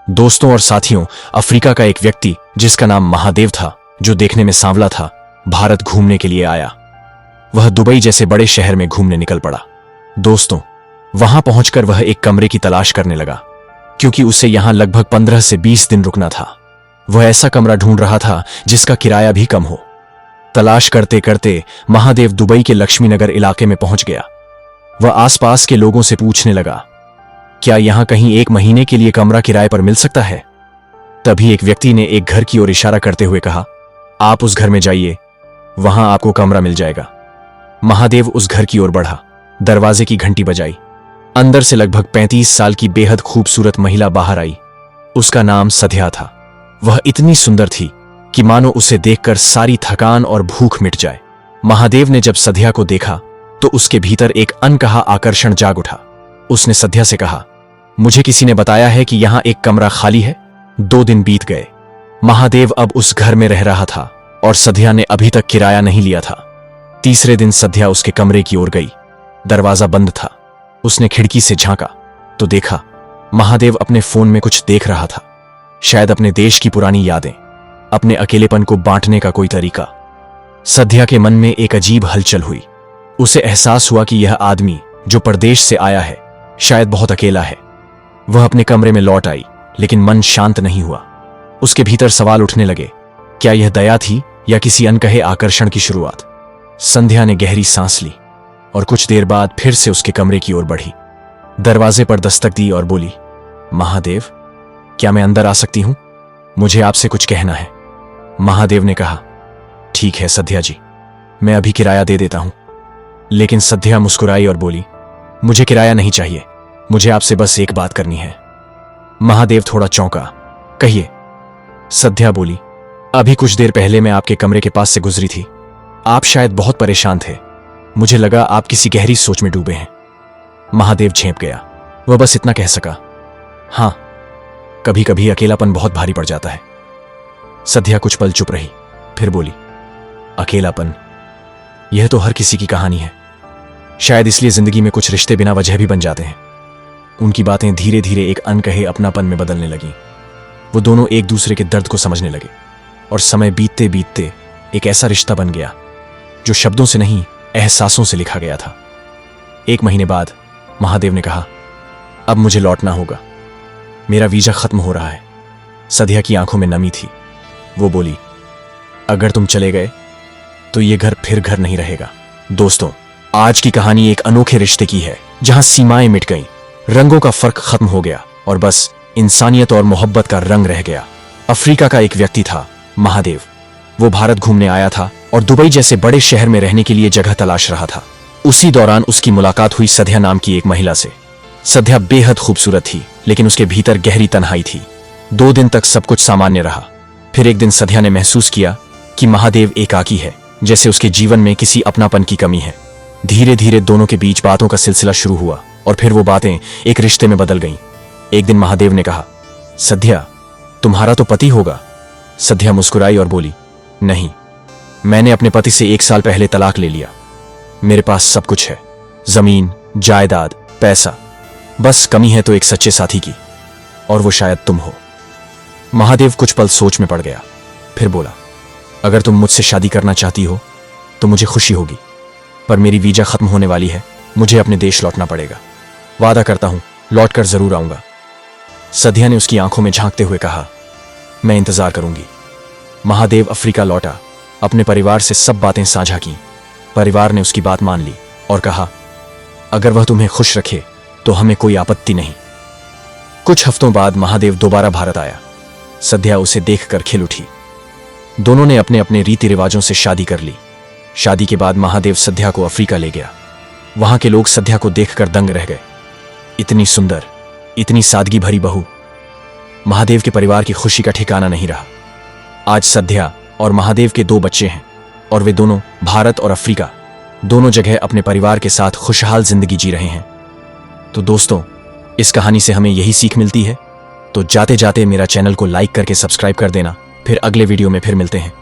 दोस्तों और साथियों, अफ्रीका का एक व्यक्ति जिसका नाम महादेव था, जो देखने में सांवला था, भारत घूमने के लिए आया। वह दुबई जैसे बड़े शहर में घूमने निकल पड़ा। दोस्तों, वहां पहुंचकर वह एक कमरे की तलाश करने लगा, क्योंकि उसे यहां लगभग 15 से 20 दिन रुकना था। वह ऐसा कमरा ढूंढ रहा था जिसका किराया भी कम हो। तलाश करते करते महादेव दुबई के लक्ष्मीनगर इलाके में पहुंच गया। वह आसपास के लोगों से पूछने लगा, क्या यहां कहीं 1 महीने के लिए कमरा किराए पर मिल सकता है? तभी एक व्यक्ति ने एक घर की ओर इशारा करते हुए कहा, आप उस घर में जाइए, वहां आपको कमरा मिल जाएगा। महादेव उस घर की ओर बढ़ा। दरवाजे की घंटी बजाई। अंदर से लगभग 35 साल की बेहद खूबसूरत महिला बाहर आई। उसका नाम सध्या था। वह इतनी सुंदर थी कि मानो उसे देखकर सारी थकान और भूख मिट जाए। महादेव ने जब सध्या को देखा तो उसके भीतर एक अनकहा आकर्षण जाग उठा। उसने सध्या से कहा, मुझे किसी ने बताया है कि यहां एक कमरा खाली है। 2 दिन बीत गए। महादेव अब उस घर में रह रहा था और सध्या ने अभी तक किराया नहीं लिया था। तीसरे दिन सध्या उसके कमरे की ओर गई। दरवाजा बंद था। उसने खिड़की से झांका तो देखा महादेव अपने फोन में कुछ देख रहा था। शायद अपने देश की पुरानी यादें, अपने अकेलेपन को बांटने का कोई तरीका। सध्या के मन में एक अजीब हलचल हुई। उसे एहसास हुआ कि यह आदमी जो परदेश से आया है शायद बहुत अकेला है। वह अपने कमरे में लौट आई, लेकिन मन शांत नहीं हुआ। उसके भीतर सवाल उठने लगे, क्या यह दया थी या किसी अनकहे आकर्षण की शुरुआत? संध्या ने गहरी सांस ली और कुछ देर बाद फिर से उसके कमरे की ओर बढ़ी। दरवाजे पर दस्तक दी और बोली, महादेव, क्या मैं अंदर आ सकती हूं? मुझे आपसे कुछ कहना है। महादेव ने कहा, ठीक है सध्या जी, मैं अभी किराया दे देता हूं। लेकिन सध्या मुस्कुराई और बोली, मुझे किराया नहीं चाहिए, मुझे आपसे बस एक बात करनी है। महादेव थोड़ा चौंका। कहिए। सध्या बोली, अभी कुछ देर पहले मैं आपके कमरे के पास से गुजरी थी। आप शायद बहुत परेशान थे। मुझे लगा आप किसी गहरी सोच में डूबे हैं। महादेव झेंप गया। वह बस इतना कह सका, हां, कभी कभी अकेलापन बहुत भारी पड़ जाता है। सध्या कुछ पल चुप रही, फिर बोली, अकेलापन, यह तो हर किसी की कहानी है। शायद इसलिए जिंदगी में कुछ रिश्ते बिना वजह भी बन जाते हैं। उनकी बातें धीरे धीरे एक अनकहे अपनापन में बदलने लगीं। वो दोनों एक दूसरे के दर्द को समझने लगे और समय बीतते बीतते एक ऐसा रिश्ता बन गया जो शब्दों से नहीं, एहसासों से लिखा गया था। 1 महीने बाद महादेव ने कहा, अब मुझे लौटना होगा, मेरा वीजा खत्म हो रहा है। सध्या की आंखों में नमी थी। वो बोली, अगर तुम चले गए तो ये घर फिर घर नहीं रहेगा। दोस्तों, आज की कहानी एक अनोखे रिश्ते की है, जहां सीमाएं मिट गईं, रंगों का फर्क खत्म हो गया और बस इंसानियत और मोहब्बत का रंग रह गया। अफ्रीका का एक व्यक्ति था, महादेव। वो भारत घूमने आया था और दुबई जैसे बड़े शहर में रहने के लिए जगह तलाश रहा था। उसी दौरान उसकी मुलाकात हुई सध्या नाम की एक महिला से। सध्या बेहद खूबसूरत थी, लेकिन उसके भीतर गहरी तन्हाई थी। 2 दिन तक सब कुछ सामान्य रहा। फिर एक दिन सध्या ने महसूस किया कि महादेव एकाकी है, जैसे उसके जीवन में किसी अपनापन की कमी है। धीरे धीरे दोनों के बीच बातों का सिलसिला शुरू हुआ और फिर वो बातें एक रिश्ते में बदल गईं। एक दिन महादेव ने कहा, सध्या, तुम्हारा तो पति होगा। सध्या मुस्कुराई और बोली, नहीं, मैंने अपने पति से 1 साल पहले तलाक ले लिया। मेरे पास सब कुछ है, जमीन, जायदाद, पैसा। बस कमी है तो एक सच्चे साथी की, और वो शायद तुम हो। महादेव कुछ पल सोच में पड़ गया, फिर बोला, अगर तुम मुझसे शादी करना चाहती हो तो मुझे खुशी होगी, पर मेरी वीजा खत्म होने वाली है, मुझे अपने देश लौटना पड़ेगा। वादा करता हूं, लौटकर जरूर आऊंगा। सध्या ने उसकी आंखों में झांकते हुए कहा, मैं इंतजार करूंगी। महादेव अफ्रीका लौटा। अपने परिवार से सब बातें साझा की। परिवार ने उसकी बात मान ली और कहा, अगर वह तुम्हें खुश रखे तो हमें कोई आपत्ति नहीं। कुछ हफ्तों बाद महादेव दोबारा भारत आया। सध्या उसे देखकर खिल उठी। दोनों ने अपने अपने रीति रिवाजों से शादी कर ली। शादी के बाद महादेव सध्या को अफ्रीका ले गया। वहां के लोग सध्या को देखकर दंग रह गए। इतनी सुंदर, इतनी सादगी भरी बहू। महादेव के परिवार की खुशी का ठिकाना नहीं रहा। आज सध्या और महादेव के 2 बच्चे हैं और वे दोनों भारत और अफ्रीका दोनों जगह अपने परिवार के साथ खुशहाल जिंदगी जी रहे हैं। तो दोस्तों, इस कहानी से हमें यही सीख मिलती है। तो जाते जाते मेरा चैनल को लाइक करके सब्सक्राइब कर देना। फिर अगले वीडियो में फिर मिलते हैं।